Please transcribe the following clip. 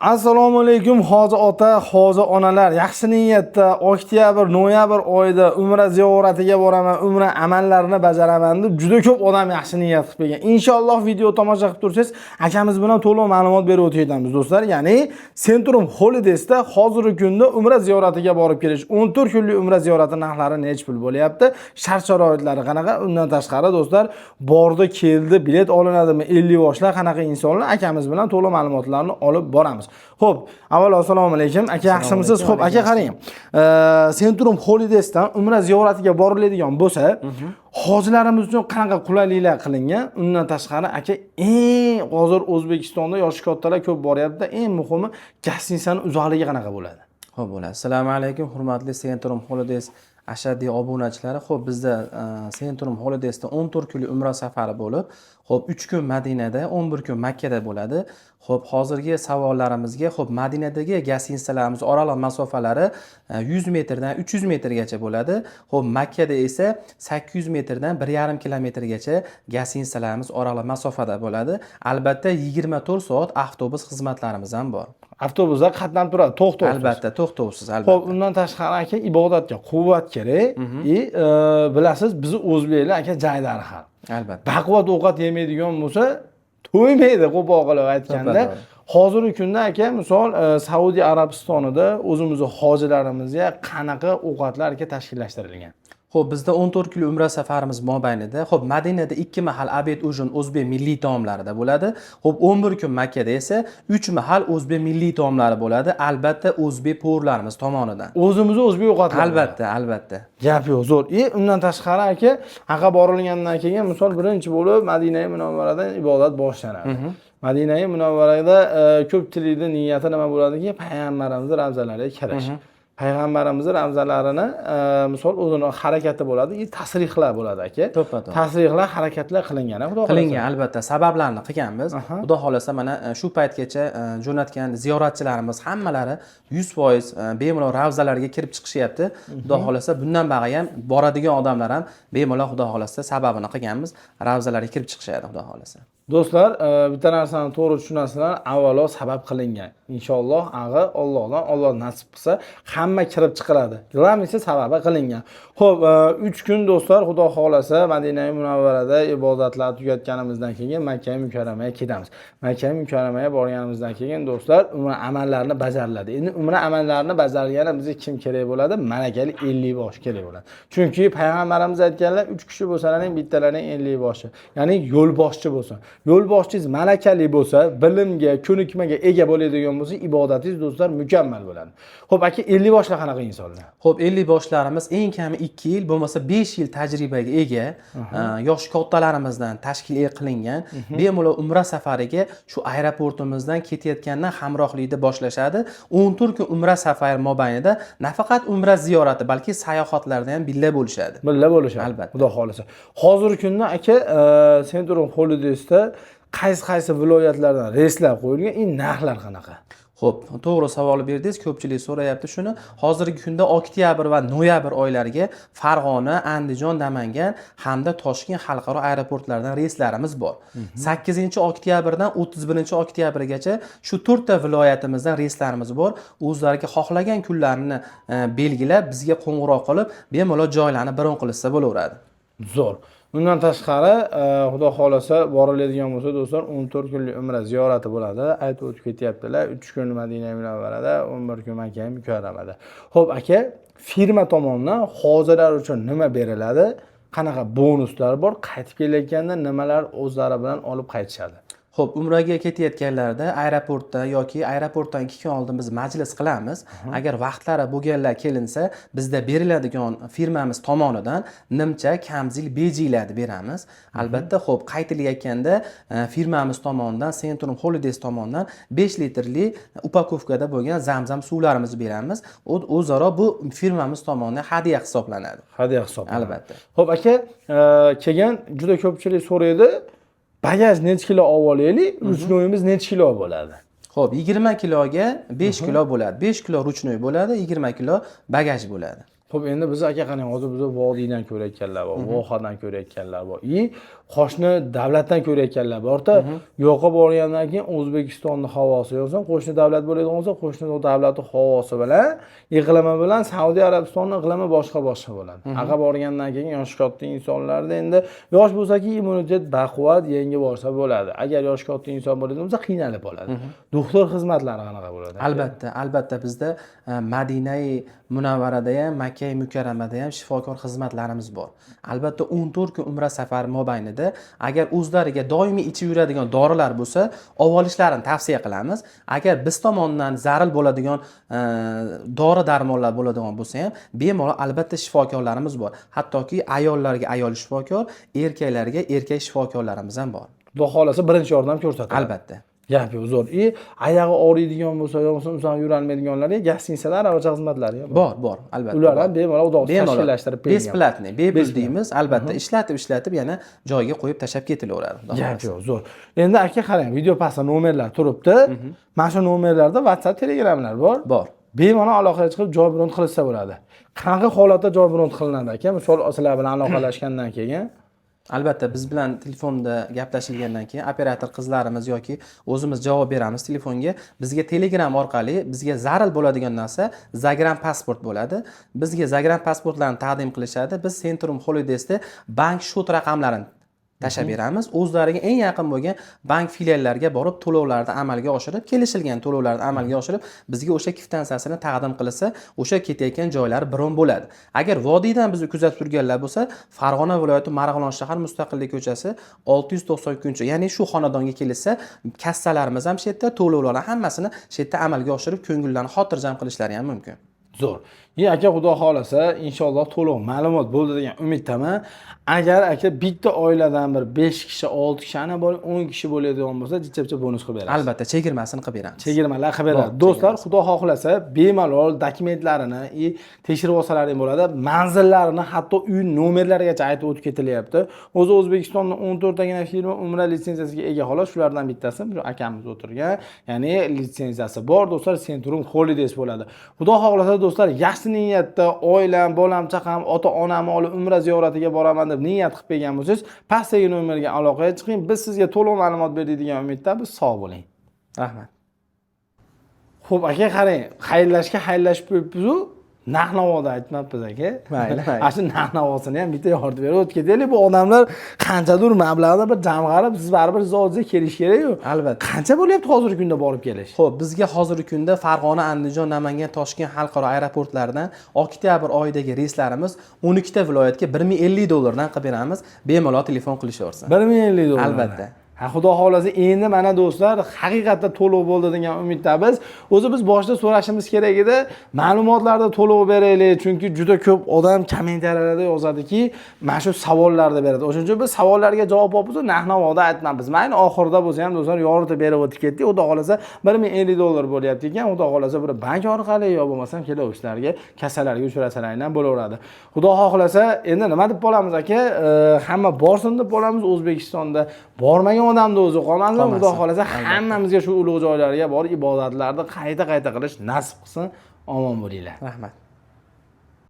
Assalomu alaykum hoji ota, hoji onalar. Yaxshi niyatda oktyabr, noyabr oyida umra ziyoratiga boraman, umra amallarini bajaraman deb juda ko'p odam yaxshi niyat qilib kelgan. Inshaalloh video tomosha qilib tursangiz, akamiz bilan to'liq ma'lumot berib o'tamiz do'stlar. Ya'ni Centrum Holidays'da hozirgi kunda umra ziyoratiga borib kelish, 14 kunlik umra ziyorati narxlari necha pul bo'lyapti? Shart-sharoitlari qanaqa? Undan tashqari do'stlar, bordi, keldi, bilet olinadimi? 50 yoshlar qanaqa insonlar? Akamiz bilan to'liq ma'lumotlarni olib boramiz. Xo'p, avvalo assalomu alaykum. Aka yaxshimisiz? Xo'p, aka qarang. Centrum Holidays'dan umra ziyoratiga boriladigan bo'lsa, hojilarimiz uchun qanaqa qulayliklar qilingan? Undan tashqari aka hozir O'zbekistonda yosh kattalar ko'p boryapti. Eng muhimi, gostinitsaning uzoqligi qanaqa bo'ladi? Xo'p bo'ladi. Assalomu alaykum, hurmatli Centrum Holidays ashaddiy obunachilari. Xo'p, bizda Centrum Holidays'da 14 kunlik umra safari bo'lib, xo'p 3 kun Madinada, 11 kun Makkada bo'ladi. Xo'p, hozirgi savollarimizga, xo'p, Madinadagi gostinitsalarimiz oraliq masofalari 100 metrdan 300 metrgacha bo'ladi. Xo'p, Makkada esa 800 metrdan 1,5 kilometrgacha gostinitsalarimiz oraliq masofada bo'ladi. Albatta 24 soat avtobus xizmatlarimiz ham bor. Avtobuslar qatnab turadi, to'xtovsiz. Albatta, to'xtovsiz, albatta. Xo'p, undan tashqari aka ibodatga quvvat kerak. Bilasiz, bizni o'zbeklar aka jaydari ham. Albatta. Baquvvat ovqat yemaydigan bo'lsa, to'ymaydi, qo'pol qilib aytganda. Hozirgi kunda aka, misol Saudiya Arabistonida o'zimizning hojilarimizga qanaqa ovqatlar tashkillashtirilgan? Xo'p, bizda 14 kunlik umra safarimiz mobaynida, xo'p, Madinada 2 mahal obed ujin o'zbek milliy taomlarida bo'ladi. Xo'p, 11 kun Makkada esa 3 mahal o'zbek milliy taomlari bo'ladi, albatta o'zbek po'rlarimiz tomonidan. O'zimizning o'zbek ovqatlari. Albatta, albatta. Gap yo'q, zo'r. Undan tashqari aka, haqa borilgandan keyin misol birinchi bo'lib Madina Munavvaradan ibodat boshlanadi. Madina Munavvarada ko'pchilikning niyati nima bo'ladiki, payg'ambarimiz ravzalariga kirish. Payg'ambarimiz ramzalarini misol o'zining harakati bo'ladi, tasrihlar bo'ladi aka. Tasrihlar, harakatlar qilingan, xudo xolasa. Qilingan, albatta, sabablarni qilganmiz. Xudo xolasa mana shu paytgacha jo'natgan ziyoratchilarimiz hammalari 100% bemalol ravzalarga kirib chiqishyapti. Xudo xolasa bundan bag'ay ham boradigan odamlar ham bemalol xudo xolasa sababini qilganmiz, ravzalarga kirib chiqishadi xudo xolasa. Do'stlar, bitta narsani to'g'ri tushunasizlar, avvalo sabab qilingan. Inshaalloh, Alloh nasib qilsa, hamma kirib chiqiladi. G'amisi sababi qilingan. Xo'p, 3 kun do'stlar, xudo xolasa Madina Munavvarada ibodatlar tugatganimizdan keyin Makka Mukarramaga ketamiz. Makka Mukarramaga borganimizdan keyin do'stlar, umra amallarni bajariladi. Endi umra amallarini bajargani bizga kim kerak bo'ladi? Malakali 50 bosh kerak bo'ladi. Chunki payg'ambarimiz aytganlar, 3 kishi bo'lsalarning bittalarining 50 boshi, ya'ni yo'lboshchi bo'lsin. Yo'lboshchingiz malakali bo'lsa, bilimga, ko'nikmaga ega bo'ladigan bo'lsa, ibodatingiz do'stlar mukammal bo'ladi. Xo'p, aka 50 boshlar qanaqa insonlar? Xo'p, 50 boshlarimiz eng kami 2 yil, bo'lmasa 5 yil tajribaga ega, yosh kattalarimizdan tashkil qilingan, bemalol umra safariga shu aeroportimizdan ketayotgandan hamrohlikda boshlashadi. 14 kun umra safari mobaynida nafaqat umra ziyorati, balki sayohatlarda ham billa bo'lishadi. Billa bo'lishadi, albatta. Xudo xolasa. Hozirgi kunda aka Centrum Holidays'da qaysi viloyatlardan reyslar qo'yilgan, narxlar qanaqa? Xo'p, to'g'ri savol berdingiz. Ko'pchilik so'rayapti shuni. Hozirgi kunda oktyabr va noyabr oylariga Farg'ona, Andijon, Namangan hamda Toshkent xalqaro aeroportlaridan reyslarimiz bor. 8-oktyabrdan 31-oktyabrgacha shu 4 ta viloyatimizdan reyslarimiz bor. O'zlariga xohlagan kunlarini belgilab, bizga qo'ng'iroq qilib, bemalol joylarni bron qilsa bo'laveradi. Zo'r. Undan tashqari, xudo xolasa boriladigan bo'lsa do'stlar, 14 kunlik umra ziyorati bo'ladi. Aytib o'tib ketyaptilar. 3 kun Madina Munavvarada, 11 kun Makka Mukarramada. Xo'p, aka, firma tomonidan hojilar uchun nima beriladi? Qanaqa bonuslar bor? Qaytib kelayotganda nimalar o'zlari bilan olib qaytishadi? Xo'p, umraga ketayotganlarda aeroportda yoki aeroportdan 2 kun oldin biz majlis qilamiz. Agar vaqtlari bo'lganlar kelinsa, bizda beriladigan firmamiz tomonidan nimcha, kamzil, bejiylarni beramiz. Albatta, xo'p, qaytilayotganda firmamiz tomonidan, Centrum Holidays tomonidan 5 litrli upakovkada bo'lgan zamzam suvlarimizni beramiz. O'zaro bu firmamiz tomonidan hadya hisoblanadi. Hadya hisoblanadi. Albatta. Xo'p, aka, kelgan juda ko'pchilik so'raydi. Bagaj necha kilo olib olaylik? Ruchnoyimiz necha kilo bo'ladi? Xo'p, 20 kiloga 5 kilo bo'ladi. 5 kilo ruchnoy bo'ladi, 20 kilo bagaj bo'ladi. Xo'p, endi biz aka qarang, hozir biz vodiydan ko'rayotganlar bor, vohadan ko'rayotganlar bor. Qo'shni davlatdan ko'rayotganlar bor. O'rta yoqqa borgandan keyin O'zbekistonning havosi yo'qsa, qo'shni davlat bo'ladigan bo'lsa, qo'shni davlatning havosi bilan, iqlimi bilan Saudiya Arabistonning iqlimi boshqa bo'ladi. Aqa borgandan keyin yosh katta insonlarda endi yosh bo'lsa-ki immunitet baquvvat, yangi borsa bo'ladi. Agar yosh katta inson bo'ladigan bo'lsa, qiynalib qoladi. Doktor xizmatlari qanaqa bo'ladi? Albatta bizda Madinai Munavvarada ham, Makka Mukarramada ham shifokor xizmatlarimiz bor. Albatta 14 kun umra safari mobaynida agar o'zlariga doimiy ichib yuradigan dorilar bo'lsa, olishlarini tavsiya qilamiz. Agar biz tomonidan zaril bo'ladigan dori-darmonlar bo'ladigan bo'lsa ham, bemalol albatta shifokorlarimiz bor. Hattoki ayollarga ayol shifokor, erkaklarga erkak shifokorlarimiz ham bor. Xudo xolasa birinchi yordam ko'rsatadi. Albatta. Gap yo'q, zo'r. Oyog'i og'riydigan bo'lsa, yo'qsa yurolmaydiganlarga gostinitsalar, aravacha xizmatlari ham bor, albatta. Ular ham bemalol tashkillashtirib berilgan. Besplatni, bepul deymiz, albatta ishlatib yana joyiga qo'yib tashab ketilaveradi. Gap yo'q, zo'r. Endi aka qarang, video pastda nomerlar turibdi. Mana shu nomerlarda WhatsApp, Telegramlar bor. Bemalol aloqaga chiqib joy bron qilsa bo'ladi. Qanaqa holatda joy bron qilinadi aka? Misol sizlar bilan aloqalashgandan keyin albatta biz bilan telefonda gaplashilgandan keyin operator qizlarimiz yoki o'zimiz javob beramiz telefonga. Bizga Telegram orqali bizga zaril bo'ladigan narsa Zagram pasport bo'ladi. Bizga Zagram pasportlarni taqdim qilishadi. Biz Centrum Holiday'da bank shot raqamlarini tashab beramiz. O'zlariga eng yaqin bo'lgan bank filiallariga borib to'lovlarni amalga oshirib, kelishilgan to'lovlarni amalga oshirib, bizga o'sha kvitantsiyasini taqdim qilsa, o'sha ketayotgan joylari biron bo'ladi. Agar vodiydan bizni kuzatib turganlar bo'lsa, Farg'ona viloyati Marg'ilon shahar Mustaqillik ko'chasi 693, ya'ni shu xonadonga kelsa, kassalarimiz ham shu yerda, to'lovlarni hammasini shu yerda amalga oshirib, ko'ngillarni xotirjam qilishlari ham mumkin. Zo'r. Aka xudo xolasa, inshaalloh to'liq ma'lumot bo'ldi degan umiddaman. Agar aka bitta oiladan bir 5 kishi, 6 kishi, ana bor 10 kishi bo'ladigan bo'lsa, jichcha bonus qilib beramiz. Albatta, chegirmasini qilib beramiz. Chegirmalar qilib beramiz. Do'stlar, xudo xohlasa, bemalol dokumentlarini tekshirib olsalaring bo'ladi. Manzillarini, hatto uy nomerlarigacha aytib o'tib ketilyapti. O'zi O'zbekistonning 14 tagina firma umra litsenziyasiga ega xolos, shulardan bittasi shu akamiz o'tirgan. Ya'ni litsenziyasi bor, do'stlar, Centrum Holidays bo'ladi. Xudo xohlasa, do'stlar, yaxshi niyatda oilam, bolam, chaqam, ota-onamni olib umra ziyoratiga boraman deb niyat qilib kelgan bo'lsangiz, pastdagi nomerga aloqaga chiqing. Biz sizga to'liq ma'lumot berdik degan umiddamiz. Sog' bo'ling. Rahmat. Xo'p, aka qarang, xayrlashib qo'yibmiz-ku. Narx-navoda aytmabmiz aka. Mayli. Ana shu narx-navosini ham bitta yordam berib o'tib ketaylik. Bu odamlar qanchadir mablag'da bir jamg'arib, siz baribir zotga kelish kerak-ku. Albatta. Qancha bo'lyapti hozirgi kunda borib kelish? Xo'p, bizga hozirgi kunda Farg'ona, Andijon, Namangan, Toshkent xalqaro aeroportlaridan oktyabr oyidagi reyslarimiz 12 ta viloyatga $1050 dan qilib beramiz. Bemalol telefon qilishaversin. $1050. Albatta. Xudo xolasa, endi mana do'stlar, haqiqatda to'liq bo'ldi degan umiddamiz. O'zi biz boshida so'rashimiz kerak edi, ma'lumotlarda to'liq beraylik, chunki juda ko'p odam kommentariyalarda yozadiki, mana shu savollarni beradi. O'shuning uchun biz savollarga javob olib, narx-navoda aytmabmiz. Mayli oxirida bo'lsa ham do'stlar yoritib berib o'tib ketdik. Xudo xolasa $1050 bo'lyapti ekan. Xudo xolasa bir bank orqali yo bo'lmasam keluvchilarga, kasallarga uchrasalaringdan bo'laveradi. Xudo xohlasa, endi nima deb qolamiz aka? Hamma borsin deb qolamiz O'zbekistonda. Bormagan odamni o'zi qolmasin. Xudo xolasa hammamizga shu ulug' joylarga borib ibodatlarni qayta qilish nasib qilsin. Omon bo'linglar. Rahmat.